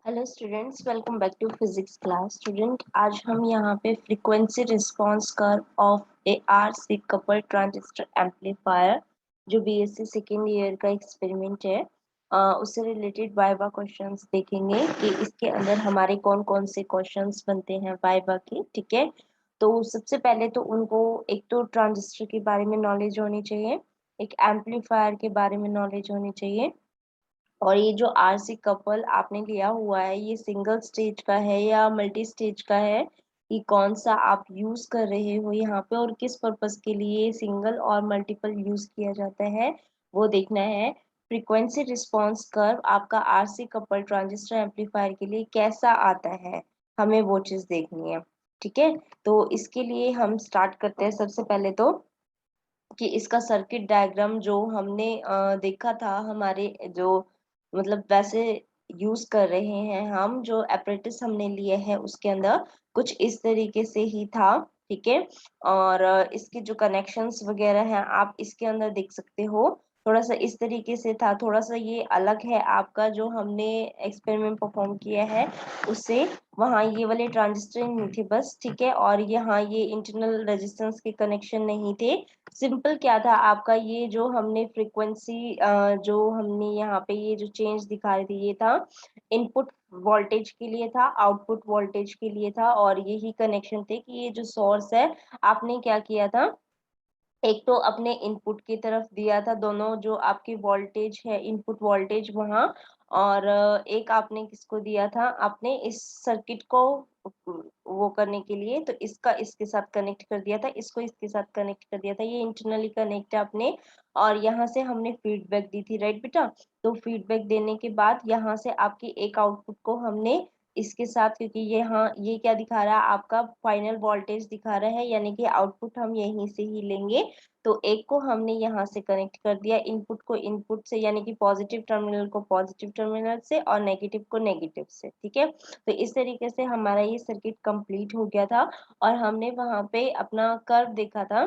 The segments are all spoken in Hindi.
Hello students, welcome back to physics class. Student, आज हम यहाँ पे frequency response curve of a RC coupled transistor amplifier जो बीएससी सेकेंड ईयर का एक्सपेरिमेंट है उससे रिलेटेड वाइवा क्वेश्चंस देखेंगे कि इसके अंदर हमारे कौन कौन से क्वेश्चंस बनते हैं वाइवा के। ठीक है, तो सबसे पहले तो उनको एक तो ट्रांजिस्टर के बारे में नॉलेज होनी चाहिए, एक एम्पलीफायर के बारे में नॉलेज होनी चाहिए, और ये जो आरसी कपल आपने लिया हुआ है ये सिंगल स्टेज का है या मल्टी स्टेज का है, ये कौन सा आप यूज कर रहे हो यहाँ पे और किस पर्पस के लिए सिंगल और मल्टीपल यूज किया जाता है वो देखना है। फ्रीक्वेंसी रिस्पांस कर्व आपका आरसी कपल ट्रांजिस्टर एम्पलीफायर के लिए कैसा आता है, हमें वो चीज देखनी है। ठीक है, तो इसके लिए हम स्टार्ट करते हैं सबसे पहले तो कि इसका सर्किट डायग्राम जो हमने देखा था, हमारे जो मतलब वैसे यूज कर रहे हैं हम, जो एपरेटिस हमने लिए हैं उसके अंदर कुछ इस तरीके से ही था। ठीक है, और इसके जो कनेक्शंस वगैरह हैं आप इसके अंदर देख सकते हो, थोड़ा सा इस तरीके से था, थोड़ा सा ये अलग है आपका जो हमने एक्सपेरिमेंट परफॉर्म किया है उससे। वहाँ ये वाले ट्रांजिस्टर नहीं थे बस, ठीक है, और यहाँ ये इंटरनल रेजिस्टेंस के कनेक्शन नहीं थे। सिंपल क्या था आपका, ये जो हमने फ्रीक्वेंसी जो हमने यहाँ पे ये जो चेंज दिखा रही थी ये था इनपुट वोल्टेज के लिए था, आउटपुट वोल्टेज के लिए था, और यही कनेक्शन थे कि ये जो सोर्स है आपने क्या किया था, एक तो अपने इनपुट की तरफ दिया था दोनों जो आपकी वोल्टेज है इनपुट वोल्टेज वहां, और एक आपने किसको दिया था, आपने इस सर्किट को वो करने के लिए तो इसका इसके साथ कनेक्ट कर दिया था, इसको इसके साथ कनेक्ट कर दिया था, ये इंटरनली कनेक्ट है आपने। और यहाँ से हमने फीडबैक दी थी, राइट बेटा। तो फीडबैक देने के बाद यहाँ से आपकी एक आउटपुट को हमने इसके साथ, क्योंकि ये हाँ ये क्या दिखा रहा है आपका फाइनल वोल्टेज दिखा रहा है, यानी कि आउटपुट हम यहीं से ही लेंगे। तो एक को हमने यहाँ से कनेक्ट कर दिया इनपुट को इनपुट से, यानी कि पॉजिटिव टर्मिनल को पॉजिटिव टर्मिनल से और नेगेटिव को नेगेटिव से। ठीक है, तो इस तरीके से हमारा ये सर्किट कंप्लीट हो गया था, और हमने वहां पे अपना कर्व देखा था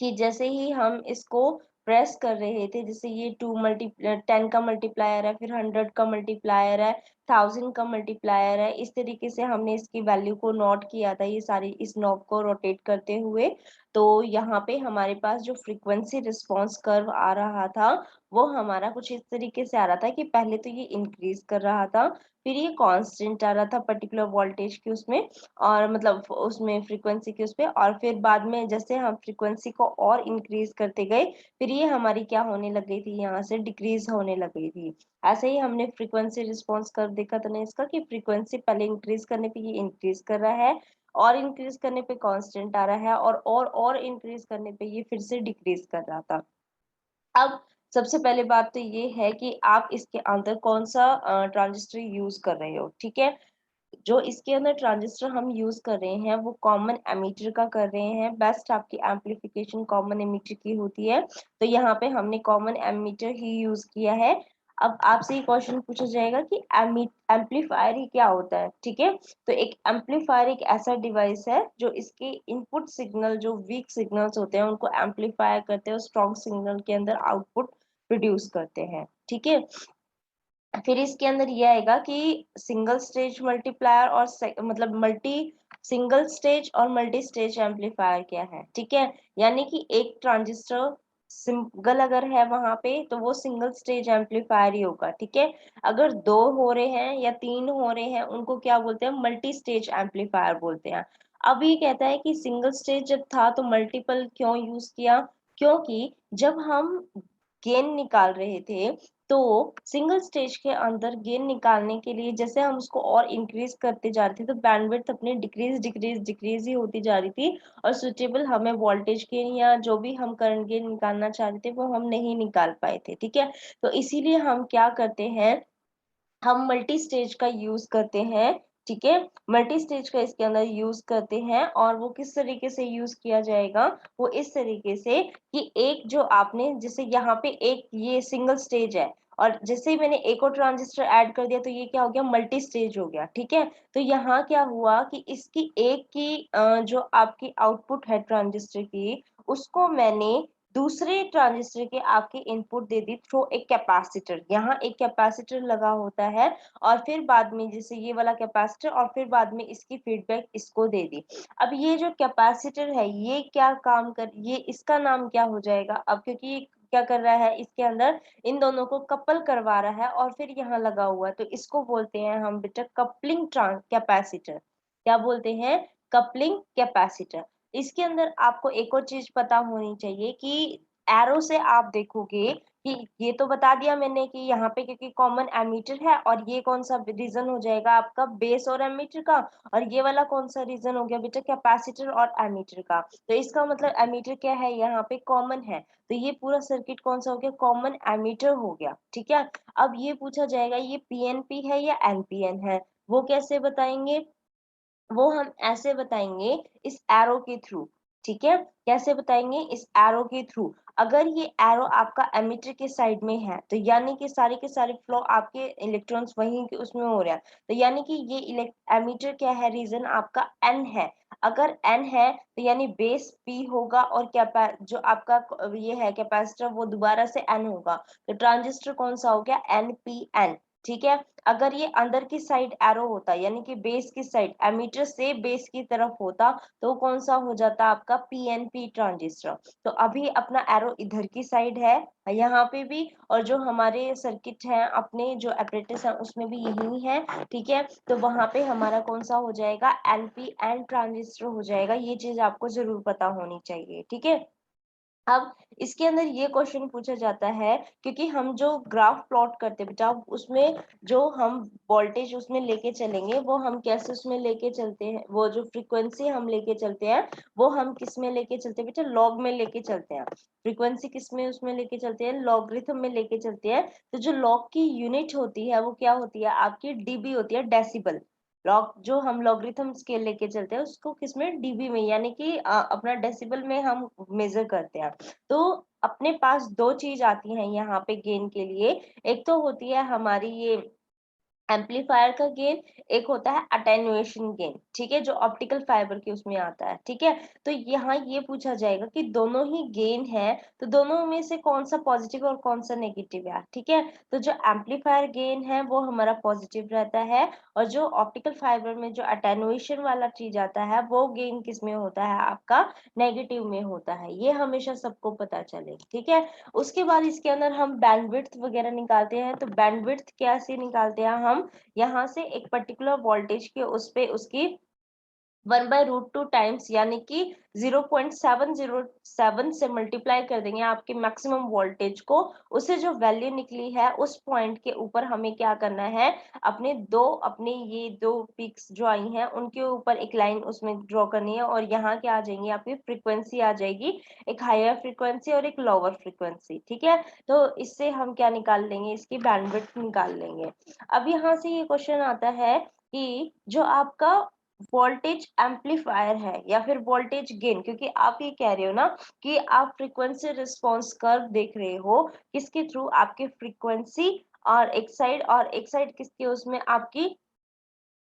कि जैसे ही हम इसको प्रेस कर रहे थे, जैसे ये 10 का मल्टीप्लायर है, फिर 100 का मल्टीप्लायर है, 1000 का मल्टीप्लायर है, इस तरीके से हमने इसकी वैल्यू को नोट किया था, ये सारी इस नॉब को रोटेट करते हुए। तो यहाँ पे हमारे पास जो फ्रीक्वेंसी रिस्पांस कर्व आ रहा था वो हमारा कुछ इस तरीके से आ रहा था कि पहले तो ये इंक्रीज कर रहा था, फिर ये कांस्टेंट आ रहा था पर्टिकुलर वोल्टेज के उसमें, और मतलब उसमें फ्रीक्वेंसी के उसपे, और फिर बाद में जैसे हम फ्रीक्वेंसी को और इंक्रीज करते गए फिर ये हमारी क्या होने लग गई थी, यहाँ से डिक्रीज होने लग गई थी। ऐसे ही हमने फ्रीक्वेंसी रिस्पांस कर्व देखा था ना इसका, कि फ्रीक्वेंसी पहले इंक्रीज करने पे ये इंक्रीज कर रहा है, और इंक्रीज करने पे कांस्टेंट आ रहा है, और इंक्रीज करने पे ये फिर से डिक्रीज कर रहा था। अब सबसे पहले बात तो ये है कि आप इसके अंदर कौन सा ट्रांजिस्टर यूज कर रहे हो। ठीक है, जो इसके अंदर ट्रांजिस्टर हम यूज कर रहे हैं वो कॉमन एमीटर का कर रहे हैं, बेस्ट आपकी एम्पलीफिकेशन कॉमन एमीटर की होती है, तो यहाँ पे हमने कॉमन एमीटर ही यूज किया है। अब आपसे ये क्वेश्चन पूछा जाएगा कि एम्पलीफायर ही क्या होता है। ठीक है, तो एक एम्पलीफायर एक ऐसा डिवाइस है जो इसके इनपुट सिग्नल जो वीक सिग्नल्स होते हैं उनको एम्पलीफाई करते हैं, स्ट्रॉन्ग सिग्नल के अंदर आउटपुट प्रोड्यूस करते हैं। ठीक है, फिर इसके अंदर ये आएगा कि सिंगल स्टेज मल्टीप्लायर और मतलब मल्टी सिंगल स्टेज और मल्टी स्टेज एम्पलीफायर क्या है। ठीक है, यानी कि एक ट्रांजिस्टर सिंगल अगर है वहां पे तो वो सिंगल स्टेज एम्पलीफायर ही होगा। ठीक है, अगर दो हो रहे हैं या तीन हो रहे हैं उनको क्या बोलते हैं, मल्टी स्टेज एम्पलीफायर बोलते हैं। अब ये कहता है कि सिंगल स्टेज जब था तो मल्टीपल क्यों यूज किया, क्योंकि जब हम गेन निकाल रहे थे तो सिंगल स्टेज के अंदर गेन निकालने के लिए जैसे हम उसको और इंक्रीज करते जा रहे थे तो बैंडविड्थ अपनी डिक्रीज डिक्रीज डिक्रीज ही होती जा रही थी, और सुटेबल हमें वोल्टेज गेन या जो भी हम करंट गेन निकालना चाह रहे थे वो हम नहीं निकाल पाए थे। ठीक है, तो इसीलिए हम क्या करते हैं, हम मल्टी स्टेज का यूज करते हैं। ठीक है, मल्टी स्टेज का इसके अंदर यूज करते हैं, और वो किस तरीके से यूज किया जाएगा, वो इस तरीके से कि एक जो आपने जैसे यहाँ पे एक ये सिंगल स्टेज है, और जैसे ही मैंने एक और ट्रांजिस्टर ऐड कर दिया तो ये क्या हो गया, मल्टी स्टेज हो गया। ठीक है, तो यहाँ क्या हुआ कि इसकी एक की जो आपकी आउटपुट है ट्रांजिस्टर की उसको मैंने दूसरे ट्रांजिस्टर के आपके इनपुट दे दी थ्रू एक कैपेसिटर, यहाँ एक कैपेसिटर लगा होता है और फिर बाद में जैसे ये वाला कैपेसिटर और फिर बाद में इसकी फीडबैक इसको दे दी। अब ये जो कैपेसिटर है ये क्या काम कर, ये इसका नाम क्या हो जाएगा अब, क्योंकि ये क्या कर रहा है इसके अंदर इन दोनों को कपल करवा रहा है और फिर यहाँ लगा हुआ है, तो इसको बोलते हैं हम बेटा कपलिंग कैपेसिटर। क्या बोलते हैं? Coupling capacitor. इसके अंदर आपको एक और चीज पता होनी चाहिए कि एरो से आप देखोगे कि ये तो बता दिया मैंने कि यहाँ पे क्योंकि कॉमन एमीटर है और ये कौन सा रीजन हो जाएगा आपका बेस और एमीटर का, और ये वाला कौन सा रीजन हो गया बेटा कैपेसिटर और एमीटर का। तो इसका मतलब एमीटर क्या है यहाँ पे कॉमन है, तो ये पूरा सर्किट कौन सा हो गया? कॉमन एमीटर हो गया। ठीक है, अब ये पूछा जाएगा ये पीएनपी है या एनपीएन है, वो कैसे बताएंगे? वो हम ऐसे बताएंगे इस एरो के थ्रू। ठीक है, कैसे बताएंगे? इस एरो के थ्रू। अगर ये एरो आपका एमिटर के साइड में है तो यानी कि सारे के सारे फ्लो आपके इलेक्ट्रॉन्स वहीं के उसमें हो रहे हैं, तो यानी कि ये एमिटर क्या है? रीजन आपका एन है। अगर एन है तो यानी बेस पी होगा और जो आपका ये है कैपेसिटर वो दोबारा से एन होगा, तो ट्रांजिस्टर कौन सा हो गया? N P N. ठीक है, अगर ये अंदर की साइड एरो होता यानी कि बेस की साइड एमीटर से बेस की तरफ होता तो कौन सा हो जाता आपका? PNP transistor. तो अभी अपना एरो इधर की साइड है यहाँ पे भी, और जो हमारे सर्किट है अपने जो एपरेटस है उसमें भी यही है। ठीक है, तो वहां पे हमारा कौन सा हो जाएगा? एनपीएन ट्रांजिस्टर हो जाएगा। ये चीज आपको जरूर पता होनी चाहिए। ठीक है, अब इसके अंदर ये क्वेश्चन पूछा जाता है क्योंकि हम जो ग्राफ प्लॉट करते हैं बेटा उसमें जो हम वोल्टेज उसमें लेके चलेंगे वो हम कैसे उसमें लेके चलते हैं, वो जो फ्रीक्वेंसी हम लेके चलते हैं वो हम किस में लेके चलते हैं बेटा? लॉग में लेके चलते हैं। फ्रीक्वेंसी किस में उसमें लेके चलते हैं? लॉगरिथम में लेके चलते हैं। तो जो लॉग की यूनिट होती है वो क्या होती है आपकी? डीबी होती है, डेसिबल। लॉग जो हम लॉगरिथम स्केल लेके चलते हैं उसको किसमें? डीबी में, यानी कि अपना डेसिबल में हम मेजर करते हैं। तो अपने पास दो चीज आती हैं यहाँ पे गेन के लिए। एक तो होती है हमारी ये एम्पलीफायर का गेन, एक होता है अटेन्युएशन गेन। ठीक है, जो ऑप्टिकल फाइबर के उसमें आता है। ठीक है, तो यहाँ ये पूछा जाएगा कि दोनों ही गेन है तो दोनों में से कौन सा पॉजिटिव और कौन सा नेगेटिव है। ठीक है, तो जो एम्पलीफायर गेन है वो हमारा पॉजिटिव रहता है और जो ऑप्टिकल फाइबर में जो अटेन्युएशन वाला चीज आता है वो गेन किस में होता है आपका? नेगेटिव में होता है। ये हमेशा सबको पता चले। ठीक है, उसके बाद इसके अंदर हम बैंडविड्थ वगैरह निकालते हैं, तो बैंडविड्थ कैसे निकालते हैं हम? यहाँ से एक पर्टिकुलर वोल्टेज के उस पे उसकी 1/√2 टाइम्स यानी कि 0.707 से मल्टीप्लाई कर देंगे आपके मैक्सिमम वोल्टेज को। उससे जो वैल्यू निकली है उस पॉइंट के ऊपर हमें क्या करना है? अपने ये दो पिक्स जो आई हैं उनके ऊपर एक लाइन उसमें ड्रॉ करनी है और यहाँ क्या आ जाएंगी आपकी? फ्रीक्वेंसी आ जाएगी, एक हायर फ्रीक्वेंसी और एक लोअर फ्रीक्वेंसी। ठीक है, तो इससे हम क्या निकाल लेंगे? इसकी बैंडविड्थ निकाल लेंगे। अब यहाँ से ये क्वेश्चन आता है कि जो आपका वोल्टेज एम्पलीफायर है या फिर वोल्टेज गेन, क्योंकि आप ये कह रहे हो ना कि आप फ्रीक्वेंसी रिस्पॉन्स कर्व देख रहे हो किसके थ्रू? आपके फ्रीक्वेंसी और एक साइड किसके? उसमें आपकी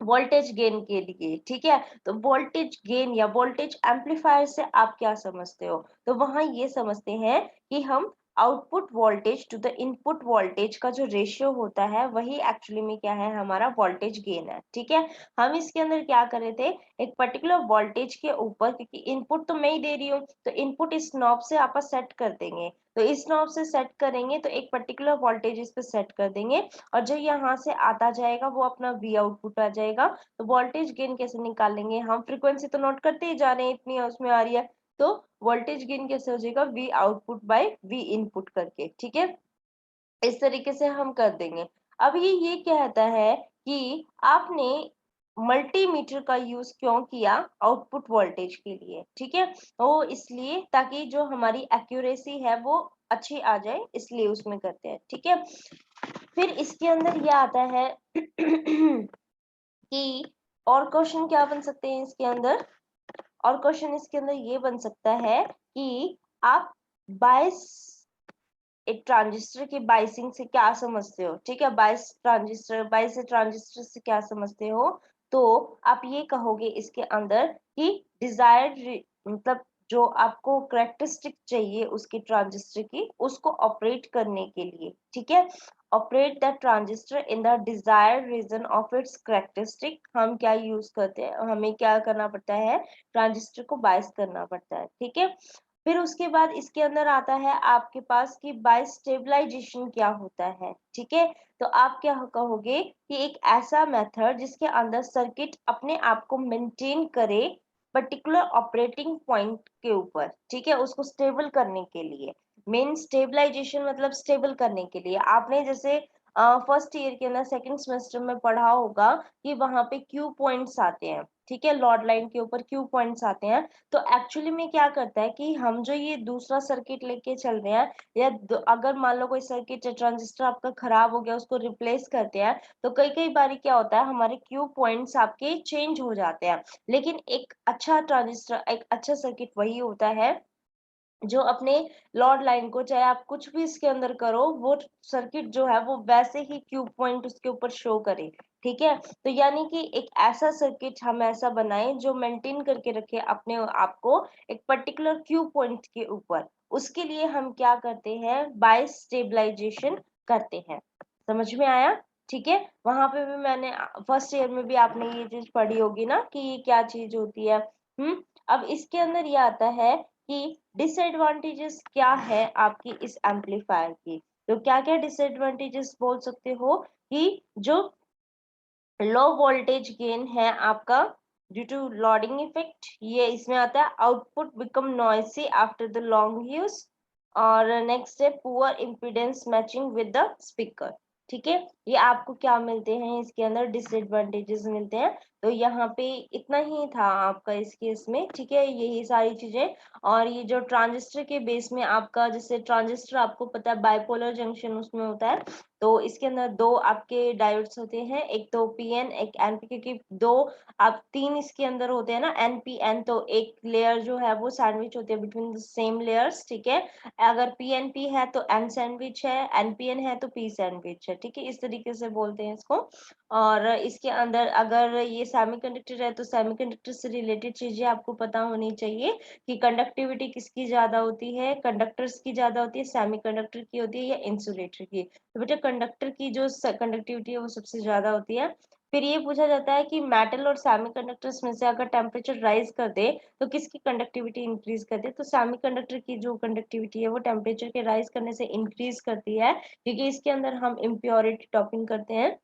वोल्टेज गेन के लिए। ठीक है, तो वोल्टेज गेन या वोल्टेज एम्पलीफायर से आप क्या समझते हो? तो वहां ये समझते हैं कि हम output voltage to the input voltage का जो रेशियो होता है वही एक्चुअली में क्या है? हमारा वोल्टेज गेन है। ठीक है, हम इसके अंदर क्या कर रहे थे? एक पर्टिकुलर वोल्टेज के ऊपर, क्योंकि इनपुट तो मैं ही दे रही हूँ तो इनपुट इस नॉब से आप सेट कर देंगे, तो इस नॉब से सेट करेंगे तो एक पर्टिकुलर वोल्टेज इस पे सेट कर देंगे और जो यहाँ से आता जाएगा वो अपना वी आउटपुट आ जाएगा। तो वोल्टेज गेन कैसे निकालेंगे हम? फ्रीक्वेंसी तो नोट करते ही जा रहे हैं, इतनी उसमें आ रही है, तो वोल्टेज गेन कैसे हो जाएगा? We output by we input करके। ठीक है, इस तरीके से हम कर देंगे। अब ये कहता है कि आपने मल्टीमीटर का यूज क्यों किया आउटपुट वोल्टेज के लिए? ठीक है, वो इसलिए ताकि जो हमारी एक्यूरेसी है वो अच्छी आ जाए, इसलिए उसमें करते हैं। ठीक है, फिर इसके अंदर ये आता है कि और क्वेश्चन क्या बन सकते हैं इसके अंदर? और क्वेश्चन इसके अंदर ये बन सकता है कि आप बायस एक ट्रांजिस्टर की बाइसिंग से क्या समझते हो? ठीक है, बाइस ट्रांजिस्टर से क्या समझते हो? तो आप ये कहोगे इसके अंदर कि डिजायर्ड मतलब जो आपको करेक्टरिस्टिक चाहिए उसकी ट्रांजिस्टर की, उसको ऑपरेट करने के लिए, ठीक है। Operate the transistor in the desired region of its characteristic, हम क्या यूज करते हैं, हमें क्या करना पड़ता है, ट्रांजिस्टर को बायस करना पड़ता है, ठीक है। फिर उसके बाद इसके अंदर आता है आपके पास कि बायस स्टेबलाइजेशन क्या होता है, ठीक है। तो आप क्या कहोगे कि एक ऐसा मेथड जिसके अंदर सर्किट अपने आप को मेंटेन करे पर्टिकुलर ऑपरेटिंग पॉइंट के ऊपर, ठीक है, उसको स्टेबल करने के लिए। मेन स्टेबलाइजेशन मतलब स्टेबल करने के लिए आपने जैसे फर्स्ट ईयर के अंदर सेकंड सेमेस्टर में पढ़ा होगा कि वहां पे क्यू पॉइंट्स आते हैं, ठीक है, लॉर्ड लाइन के ऊपर क्यू पॉइंट्स आते हैं। तो एक्चुअली में क्या करता है कि हम जो ये दूसरा सर्किट लेके चल रहे हैं, या अगर मान लो कोई सर्किट ट्रांजिस्टर आपका खराब हो गया, उसको रिप्लेस करते हैं, तो कई कई बारी क्या होता है, हमारे क्यू पॉइंट्स आपके चेंज हो जाते हैं। लेकिन एक अच्छा ट्रांजिस्टर, एक अच्छा सर्किट वही होता है जो अपने लॉर्ड लाइन को, चाहे आप कुछ भी इसके अंदर करो, वो सर्किट जो है वो वैसे ही क्यू पॉइंट उसके ऊपर शो करे, ठीक है। तो यानी कि एक ऐसा सर्किट हम ऐसा बनाएं जो मेंटेन करके रखे अपने आप को एक पर्टिकुलर क्यू पॉइंट के ऊपर। उसके लिए हम क्या करते हैं, बायस स्टेबलाइजेशन करते हैं। समझ में आया? ठीक है, वहां पे भी मैंने फर्स्ट ईयर में भी आपने ये चीज पढ़ी होगी ना कि ये क्या चीज होती है। अब इसके अंदर ये आता है कि डिसएडवांटेजेस क्या है आपकी इस एम्पलीफायर की। तो क्या क्या डिसएडवांटेजेस बोल सकते हो कि जो लो वोल्टेज गेन है आपका ड्यू टू लॉडिंग इफेक्ट, ये इसमें आता है। Output become noisy after the long use. और नेक्स्ट है poor impedance matching with the speaker, ठीक है। ये आपको क्या मिलते हैं इसके अंदर, डिसएडवांटेजेस मिलते हैं। तो यहाँ पे इतना ही था आपका इस केस में, ठीक है, यही सारी चीजें। और ये जो ट्रांजिस्टर के बेस में आपका, जैसे ट्रांजिस्टर आपको पता है बाइपोलर जंक्शन उसमें होता है, तो इसके अंदर दो आपके डायोड्स होते हैं, एक तो पीएन एक एनपी, क्योंकि दो आप तीन इसके अंदर होते हैं ना एनपीएन, तो एक लेयर जो है वो सैंडविच होती है बिटवीन द सेम लेयर्स, ठीक है। अगर पीएनपी है तो एन सैंडविच है, एनपीएन है तो पी सैंडविच है, ठीक है, इस तरीके से बोलते हैं इसको। और इसके अंदर अगर ये सेमीकंडक्टर है तो सेमीकंडक्टर से रिलेटेड चीजें आपको पता होनी चाहिए कि कंडक्टिविटी किसकी ज्यादा होती है, कंडक्टर्स की ज्यादा होती है, सेमीकंडक्टर की होती है या इंसुलेटर की। तो बेटा कंडक्टर की जो कंडक्टिविटी है वो सबसे ज्यादा होती है। फिर ये पूछा जाता है कि मेटल और सेमीकंडक्टर्स में से अगर टेम्परेचर राइज कर दे तो किसकी कंडक्टिविटी इंक्रीज कर दे। तो सेमीकंडक्टर की जो कंडक्टिविटी है वो टेम्परेचर के राइज करने से इंक्रीज करती है, क्योंकि इसके अंदर हम इम्प्योरिटी टॉपिंग करते हैं।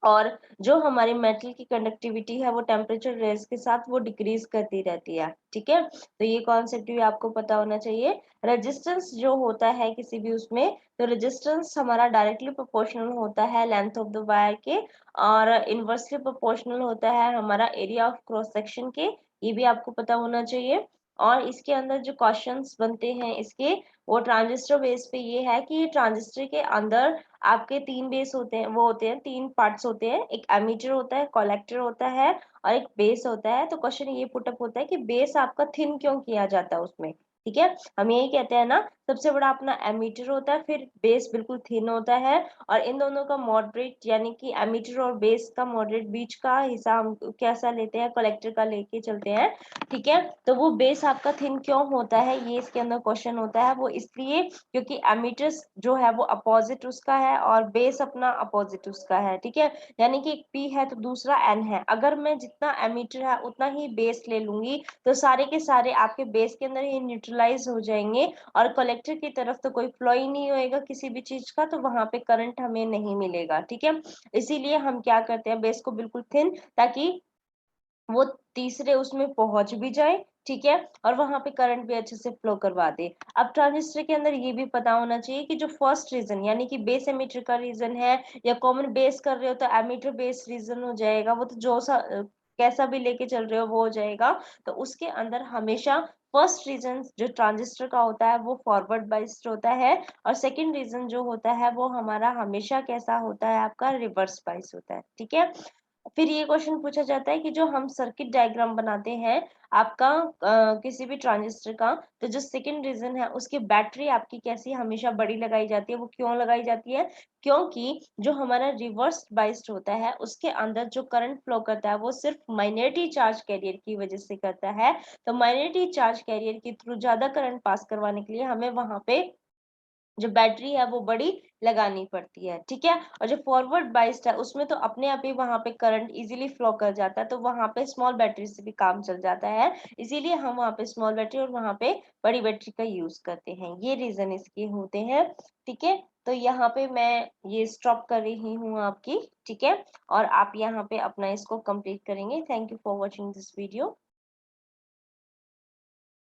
और जो हमारी मेटल की कंडक्टिविटी है वो टेम्परेचर रेज के साथ वो डिक्रीज करती रहती है, ठीक है। तो ये कॉन्सेप्ट भी आपको पता होना चाहिए। रेजिस्टेंस जो होता है किसी भी उसमें, तो रेजिस्टेंस हमारा डायरेक्टली प्रोपोर्शनल होता है लेंथ ऑफ द वायर के, और इनवर्सली प्रोपोर्शनल होता है हमारा एरिया ऑफ क्रॉस सेक्शन के, ये भी आपको पता होना चाहिए। और इसके अंदर जो क्वेश्चंस बनते हैं इसके, वो ट्रांजिस्टर बेस पे ये है कि ट्रांजिस्टर के अंदर आपके तीन बेस होते हैं, वो होते हैं तीन पार्ट्स होते हैं, एक एमीटर होता है, कलेक्टर होता है और एक बेस होता है। तो क्वेश्चन ये पुटअप होता है कि बेस आपका थिन क्यों किया जाता है उसमें, ठीक है। हम यही कहते हैं ना, सबसे बड़ा अपना एमीटर होता है, फिर बेस बिल्कुल थिन होता है, और इन दोनों का मॉडरेट यानी कि एमीटर और बेस का मॉडरेट बीच का हिस्सा हम कैसा लेते हैं, कलेक्टर का लेके चलते हैं, ठीक है। तो वो बेस आपका थिन क्यों होता है, ये इसके अंदर क्वेश्चन होता है। वो इसलिए क्योंकि एमीटर्स जो है वो अपोजिट उसका है और बेस अपना अपोजिट उसका है, ठीक है। यानी कि एक पी है तो दूसरा एन है, अगर मैं जितना एमीटर है उतना ही बेस ले लूंगी तो सारे के सारे आपके बेस के अंदर ही न्यूट्रलाइज हो जाएंगे, और कलेक्टर की तरफ तो कोई फ्लो ही नहीं होएगा किसी भी चीज का, तो वहां पे करंट हमें नहीं मिलेगा, ठीक है। इसीलिए हम क्या करते हैं, बेस को बिल्कुल थिन, ताकि वो तीसरे उसमें पहुंच भी जाए, ठीक है, और वहां पे करंट भी अच्छे से फ्लो करवा दे। अब ट्रांजिस्टर के अंदर ये भी पता होना चाहिए कि जो फर्स्ट रीजन यानी कि बेस एमीटर का रीजन है, या कॉमन बेस कर रहे हो तो एमीटर बेस रीजन हो जाएगा, वो तो जो सा कैसा भी लेके चल रहे हो वो हो जाएगा। तो उसके अंदर हमेशा फर्स्ट रीजन जो ट्रांजिस्टर का होता है वो फॉरवर्ड बाइस्ड होता है, और सेकंड रीजन जो होता है वो हमारा हमेशा कैसा होता है, आपका रिवर्स बाइस होता है, ठीक है। फिर ये क्वेश्चन पूछा जाता है कि जो हम सर्किट डायग्राम बनाते हैं आपका किसी भी ट्रांजिस्टर का, तो जो सेकंड रीजन है उसकी बैटरी आपकी कैसी हमेशा बड़ी लगाई जाती है, वो क्यों लगाई जाती है? क्योंकि जो हमारा रिवर्स बाइस्ड होता है उसके अंदर जो करंट फ्लो करता है वो सिर्फ माइनॉरिटी चार्ज कैरियर की वजह से करता है। तो माइनॉरिटी चार्ज कैरियर के थ्रू ज्यादा करंट पास करवाने के लिए हमें वहां पे जो बैटरी है वो बड़ी लगानी पड़ती है, ठीक है। और जो फॉरवर्ड बाइस्ड है उसमें तो अपने आप ही वहां पे करंट इजीली फ्लो कर जाता है, तो वहां पे स्मॉल बैटरी से भी काम चल जाता है, इसीलिए हम वहां पे स्मॉल बैटरी और वहां पे बड़ी बैटरी का यूज करते हैं। ये रीजन इसके होते हैं, ठीक है। तो यहाँ पे मैं ये स्टॉप कर रही हूँ आपकी, ठीक है। और आप यहाँ पे अपना इसको कंप्लीट करेंगे। Thank you for watching this video.